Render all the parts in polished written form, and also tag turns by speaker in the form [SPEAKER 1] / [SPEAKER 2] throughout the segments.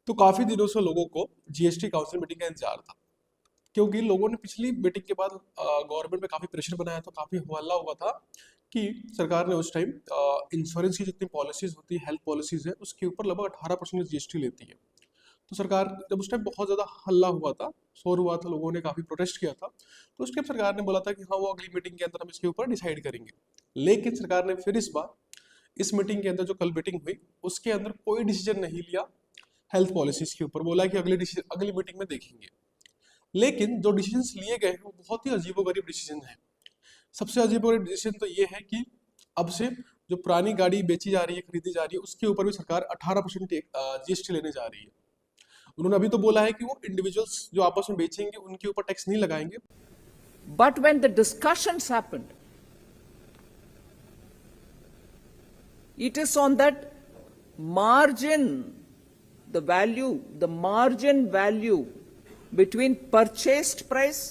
[SPEAKER 1] तो काफी दिनों से लोगों को जीएसटी काउंसिल मीटिंग का इंतजार था, क्योंकि लोगों ने पिछली मीटिंग के बाद गवर्नमेंट पे काफी प्रेशर बनाया था, काफी हल्ला हुआ था कि सरकार ने उस टाइम इंश्योरेंस की जितनी पॉलिसीज होती है, हेल्थ पॉलिसीज है, उसके ऊपर लगभग 18% जीएसटी लेती है। तो सरकार जब उस टाइम बहुत ज्यादा हल्ला हुआ था, शोर हुआ था, लोगों ने काफी प्रोटेस्ट किया था, तो उस टाइम सरकार ने बोला था कि हाँ वो अगली मीटिंग के अंदर हम इसके ऊपर डिसाइड करेंगे। लेकिन सरकार ने फिर इस बार इस मीटिंग के अंदर जो कल मीटिंग हुई उसके अंदर कोई डिसीजन नहीं लिया हेल्थ पॉलिसीज के ऊपर, बोला कि अगली मीटिंग में देखेंगे। लेकिन जो डिसीजंस लिए गए हैं वो बहुत ही अजीबोगरीब डिसीजन है। सबसे अजीबोगरीब डिसीजन तो ये है कि अब से जो पुरानी गाड़ी बेची जा रही है, खरीदी जा रही है, उसके ऊपर भी सरकार 18% जीएसटी लेने जा रही है। उन्होंने अभी तो बोला है कि वो इंडिविजुअल्स जो आपस में बेचेंगे उनके ऊपर टैक्स नहीं लगाएंगे।
[SPEAKER 2] But when the discussions happened, it is on that margin, the margin value between purchased price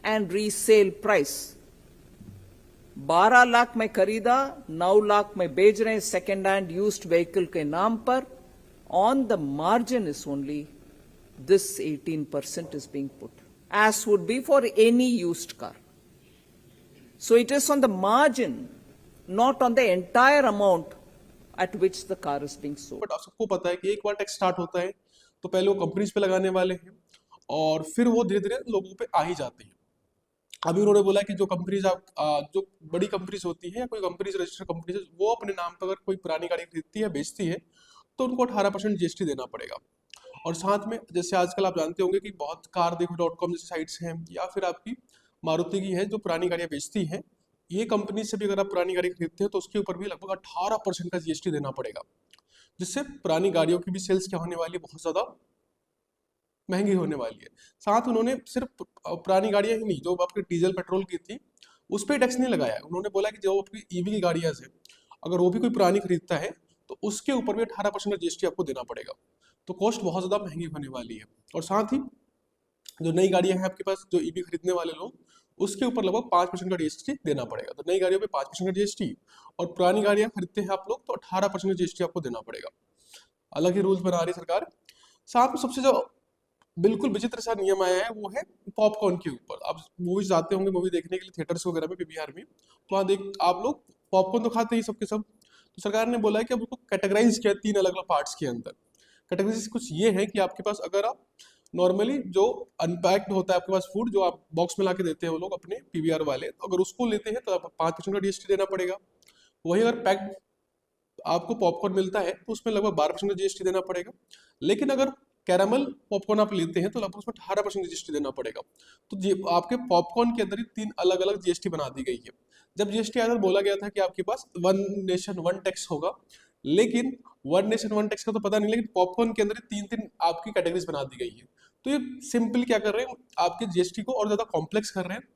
[SPEAKER 2] and resale price. 12 lakh में खरीदा, 9 लाख में बेच रहे हैं सेकेंड हैंड यूज्ड व्हीकल के नाम पर. On the margin is only this 18% is being put, as would be for any used car. So it is on the margin, not on the entire amount at which the car is being sold.
[SPEAKER 1] But आप सबको पता है कि एक बार tax start होता है तो पहले वो कंपनीज पे लगाने वाले हैं और फिर वो धीरे धीरे लोगों पे आ ही जाते हैं। अभी उन्होंने बोला कि जो कंपनीज जो बड़ी कंपनीज होती है या कोई कंपनीज रजिस्टर्ड कंपनीज वो अपने नाम पर अगर कोई पुरानी गाड़ी खरीदती है, बेचती है, तो उनको 18% जीएसटी देना पड़ेगा। और साथ में जैसे आजकल आप जानते होंगे कि बहुत कार देखो .com जैसी साइट्स हैं, या फिर आपकी मारुति की है जो पुरानी गाड़ियाँ बेचती हैं, ये कंपनी से भी अगर आप पुरानी गाड़ी खरीदते हैं तो उसके ऊपर भी लगभग 18% का जीएसटी देना पड़ेगा, जिससे पुरानी गाड़ियों की भी सेल्स क्या होने वाली है, बहुत ज्यादा महंगी होने वाली है। साथ उन्होंने सिर्फ पुरानी गाड़ियां ही नहीं, जो आपकी डीजल पेट्रोल की थी उस पर टैक्स नहीं लगाया। उन्होंने बोला कि जो आपकी ईवी की गाड़ियां हैं, अगर वो भी कोई पुरानी खरीदता है तो उसके ऊपर भी 18% का जीएसटी आपको देना पड़ेगा। तो कॉस्ट बहुत ज्यादा महंगी होने वाली है। और साथ ही जो नई गाड़ियां हैं आपके पास, जो ईवी खरीदने वाले लोग, उसके ऊपर लगभग 5% का जीएसटी देना पड़ेगा। तो नई गाड़ियों पे 5% का जीएसटी, और पुरानी गाड़ियां खरीदते हैं आप लोग तो 18% का जीएसटी आपको देना पड़ेगा। अलग ही रूल्स बना रही है सरकार। साथ में सबसे जो बिल्कुल विचित्र सा नियम आया है वो है पॉपकॉर्न के ऊपर। आप मूवीज जाते होंगे मूवी देखने के लिए थिएटर्स वगैरह में, पीवीआर में, तो वहाँ देख आप लोग पॉपकॉर्न तो खाते ही सबके सब। तो सरकार ने बोला है कि अब उसको कैटेगराइज किया 3 अलग अलग पार्ट्स के अंदर। कैटेगराइज कुछ ये है कि आपके पास अगर आप नॉर्मली जो अनपैक्ड होता है आपके पास फूड, जो आप बॉक्स में ला के देते हैं वो लोग अपने पीवीआर वाले, तो अगर उसको लेते हैं तो आप 5% का जीएसटी देना पड़ेगा। वही अगर पैक्ड आपको पॉपकॉर्न मिलता है तो उसमें लगभग 12% का जीएसटी देना पड़ेगा। लेकिन अगर कैरामल पॉपकॉर्न आप लेते हैं तो लगभग उसमें 18% जीएसटी देना पड़ेगा। तो आपके पॉपकॉर्न के अंदर ही 3 अलग अलग जीएसटी बना दी गई है। जब जीएसटी आया तो बोला गया था कि आपके पास वन नेशन वन टैक्स होगा, लेकिन वन नेशन वन टैक्स का तो पता नहीं, लेकिन पॉपकॉर्न के अंदर 3 आपकी कैटेगरीज बना दी गई है। तो ये सिंपल क्या कर रहे हैं, आपके जीएसटी को और ज्यादा कॉम्प्लेक्स कर रहे हैं।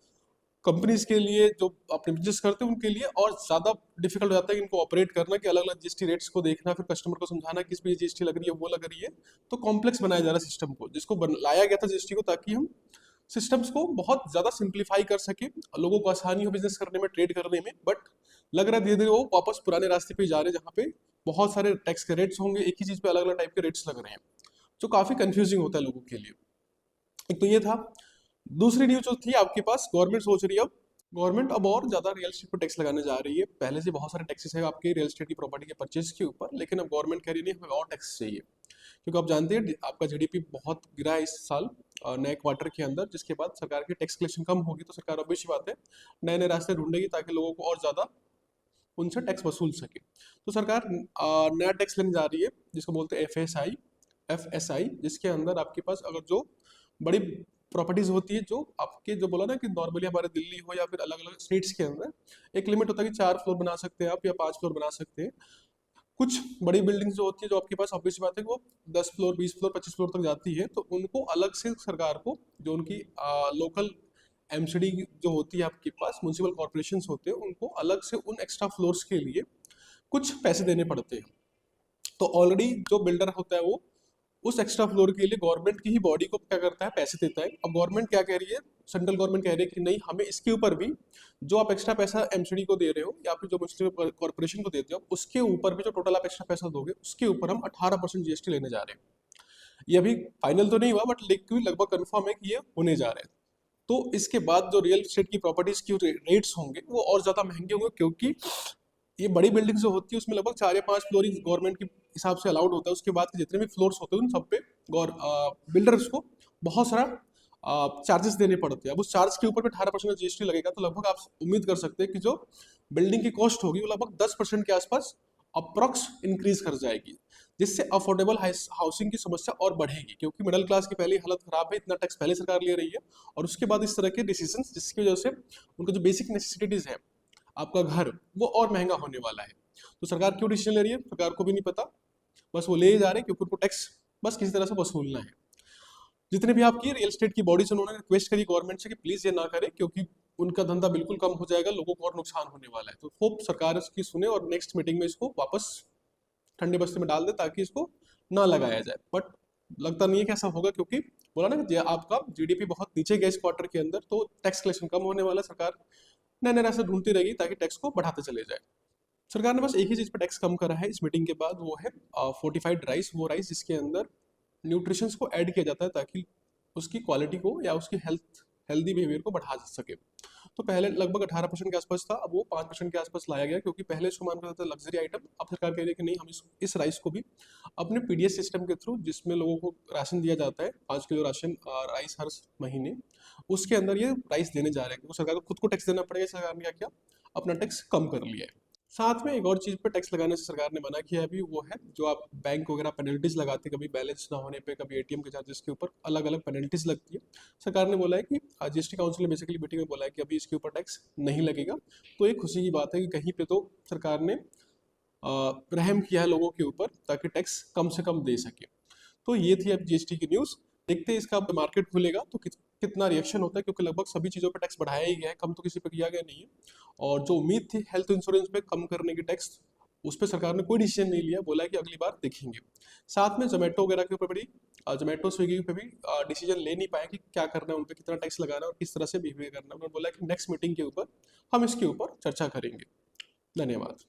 [SPEAKER 1] कंपनीज के लिए जो अपने बिजनेस करते हैं उनके लिए और ज्यादा डिफिकल्ट हो जाता है कि इनको ऑपरेट करना, कि अलग अलग जीएसटी रेट्स को देखना, फिर कस्टमर को समझाना कि इस पे जीएसटी लग रही है, वो लग रही है। तो कॉम्प्लेक्स बनाया जा रहा है सिस्टम को, जिसको लाया गया था जीएसटी को ताकि हम सिस्टम्स को बहुत ज्यादा सिंप्लीफाई कर सके, लोगों को आसानी हो बिजनेस करने में, ट्रेड करने में। बट लग रहा है धीरे धीरे वो वापस पुराने रास्ते पे जा रहे हैं, जहाँ पे बहुत सारे टैक्स के रेट्स होंगे, एक ही चीज पे अलग अलग टाइप के रेट्स लग रहे हैं, जो काफी कंफ्यूजिंग होता है लोगों के लिए। एक तो ये था। दूसरी न्यूज जो थी आपके पास, गवर्नमेंट सोच रही है अब, गवर्नमेंट अब और ज्यादा रियल एस्टेट पर टैक्स लगाने जा रही है। पहले से बहुत सारे टैक्सेस है आपके रियल एस्टेट की प्रॉपर्टी के परचेज के ऊपर, लेकिन अब गवर्नमेंट कह रही नहीं, हमें और टैक्स चाहिए। क्योंकि आप जानते हैं आपका जीडीपी बहुत गिरा है इस साल नए क्वार्टर के अंदर, जिसके बाद सरकार की टैक्स कलेक्शन कम होगी, तो सरकार ऑब्वियस बात है नए नए रास्ते ढूंढेगी ताकि लोगों को और ज्यादा उनसे टैक्स वसूल सके। तो सरकार नया टैक्स लेने जा रही है जिसको बोलते हैं एफएसआई, जिसके अंदर आपके पास अगर जो बड़ी प्रॉपर्टीज होती है, जो आपके जो बोला ना कि नॉर्मली हमारे दिल्ली हो या फिर अलग अलग स्टेट्स के अंदर एक लिमिट होता है कि 4 फ्लोर बना सकते हैं आप या 5 फ्लोर बना सकते हैं। कुछ बड़ी बिल्डिंग्स जो होती है जो आपके पास ऑब्वियस बात है वो 10 फ्लोर 20 फ्लोर 25 फ्लोर तक जाती है, तो उनको अलग से सरकार को, जो उनकी लोकल एमसीडी जो होती है आपके पास, म्यूनसिपल कॉर्पोरेशन होते हैं, उनको अलग से उन एक्स्ट्रा फ्लोर्स के लिए कुछ पैसे देने पड़ते हैं। तो ऑलरेडी जो बिल्डर होता है वो उस एक्स्ट्रा फ्लोर के लिए गवर्नमेंट की ही बॉडी को क्या करता है, पैसे देता है। अब गवर्नमेंट क्या कह रही है, सेंट्रल गवर्नमेंट कह रही है कि नहीं, हमें इसके ऊपर भी जो आप एक्स्ट्रा पैसा एमसीडी को दे रहे हो या फिर जो म्यूनसिपल कॉर्पोरेशन को देते हो, उसके ऊपर भी जो टोटल आप एक्स्ट्रा पैसा दोगे उसके ऊपर हम 18% जीएसटी लेने जा रहे हैं। ये अभी फाइनल तो नहीं हुआ, बट लेकिन लगभग कंफर्म है कि ये होने जा रहा है। तो इसके बाद जो रियल एस्टेट की प्रॉपर्टीज की रेट्स होंगे वो और ज्यादा महंगे होंगे, क्योंकि ये बड़ी बिल्डिंग जो होती है उसमें लगभग 4 या 5 फ्लोर गवर्नमेंट के हिसाब से अलाउड होता है। उसके बाद के जितने भी फ्लोर्स होते हैं उन सब पे बिल्डर्स को बहुत सारा चार्जेस देने पड़ते हैं। अब उस चार्ज के ऊपर भी 18% जीएसटी लगेगा, तो लगभग आप उम्मीद कर सकते हैं कि जो बिल्डिंग की कॉस्ट होगी वो लगभग 10% के आसपास अप्रॉक्स इंक्रीज कर जाएगी, जिससे अफोर्डेबल हाउसिंग की समस्या और बढ़ेगी, क्योंकि मिडिल क्लास की पहले ही हालत खराब है, इतना टैक्स पहले सरकार ले रही है, और उसके बाद इस तरह के डिसीजन जिसकी वजह से उनका जो बेसिक नेसेसिटीज है, आपका घर, वो और महंगा होने वाला है। तो सरकार क्यों डिसीजन ले रही है, सरकार को भी नहीं पता, बस वो ले ही जा रहे हैं क्योंकि उनको टैक्स बस किसी तरह से वसूलना है। जितने भी आपकी रियल एस्टेट की बॉडीज उन्होंने रिक्वेस्ट करी गवर्नमेंट से कि प्लीज ये ना करें, क्योंकि उनका धंधा बिल्कुल कम हो जाएगा, लोगों को और नुकसान होने वाला है। तो होप सरकार इसकी सुने और नेक्स्ट मीटिंग में इसको वापस ठंडे बस्ते में डाल दे, ताकि इसको ना लगाया जाए। बट लगता नहीं है कि ऐसा होगा, क्योंकि बोला ना कि आपका जीडीपी बहुत नीचे गया इस क्वार्टर के अंदर, तो टैक्स कलेक्शन कम होने वाला है। सरकार नए नए रास्ते ढूंढती रहेगी ताकि टैक्स को बढ़ाते चले जाए। सरकार ने बस एक ही चीज पर टैक्स कम करा है इस मीटिंग के बाद, वो है फोर्टिफाइड राइस। वो राइस जिसके अंदर न्यूट्रिशंस को ऐड किया जाता है ताकि उसकी क्वालिटी को या उसकी हेल्दी बिहेवियर को बढ़ा सके। तो पहले लगभग 18% के आसपास था, अब वो 5% के आसपास लाया गया, क्योंकि पहले इसको माना जाता था लग्जरी आइटम। अब सरकार कह रही है कि नहीं, हम इस राइस को भी अपने पीडीएस सिस्टम के थ्रू, जिसमें लोगों को राशन दिया जाता है 5 किलो राशन राइस हर महीने, उसके अंदर ये राइस देने जा रहे हैं, क्योंकि सरकार को खुद को टैक्स देना पड़ेगा। सरकार ने क्या किया, अपना टैक्स कम कर लिया है। साथ में एक और चीज पे टैक्स लगाने से सरकार ने मना किया है अभी, वो है जो आप बैंक वगैरह पेनल्टीज लगाते हैं, कभी बैलेंस ना होने पे, कभी एटीएम के चार्जेस के ऊपर अलग अलग पेनल्टीज लगती है। सरकार ने बोला है कि जीएसटी काउंसिल ने बेसिकली मीटिंग में बोला है कि अभी इसके ऊपर टैक्स नहीं लगेगा। तो एक खुशी की बात है कि कहीं पे तो सरकार ने रहम किया है लोगों के ऊपर, ताकि टैक्स कम से कम दे सके। तो ये थी अब जीएसटी की न्यूज़। देखते हैं इसका अब मार्केट खुलेगा तो कितना रिएक्शन होता है, क्योंकि लगभग सभी चीज़ों पे टैक्स बढ़ाया ही गया है, कम तो किसी पे किया गया नहीं है। और जो उम्मीद थी हेल्थ इंश्योरेंस पे कम करने की टैक्स, उस पर सरकार ने कोई डिसीजन नहीं लिया, बोला है कि अगली बार देखेंगे। साथ में जोमेटो वगैरह के ऊपर भी, जोमेटो स्विगी पे भी डिसीजन ले नहीं पाए कि क्या करना है, उन पर कितना टैक्स लगाना है और किस तरह से बिहेवियर करना है। उन्होंने बोला कि नेक्स्ट मीटिंग के ऊपर हम इसके ऊपर चर्चा करेंगे। धन्यवाद।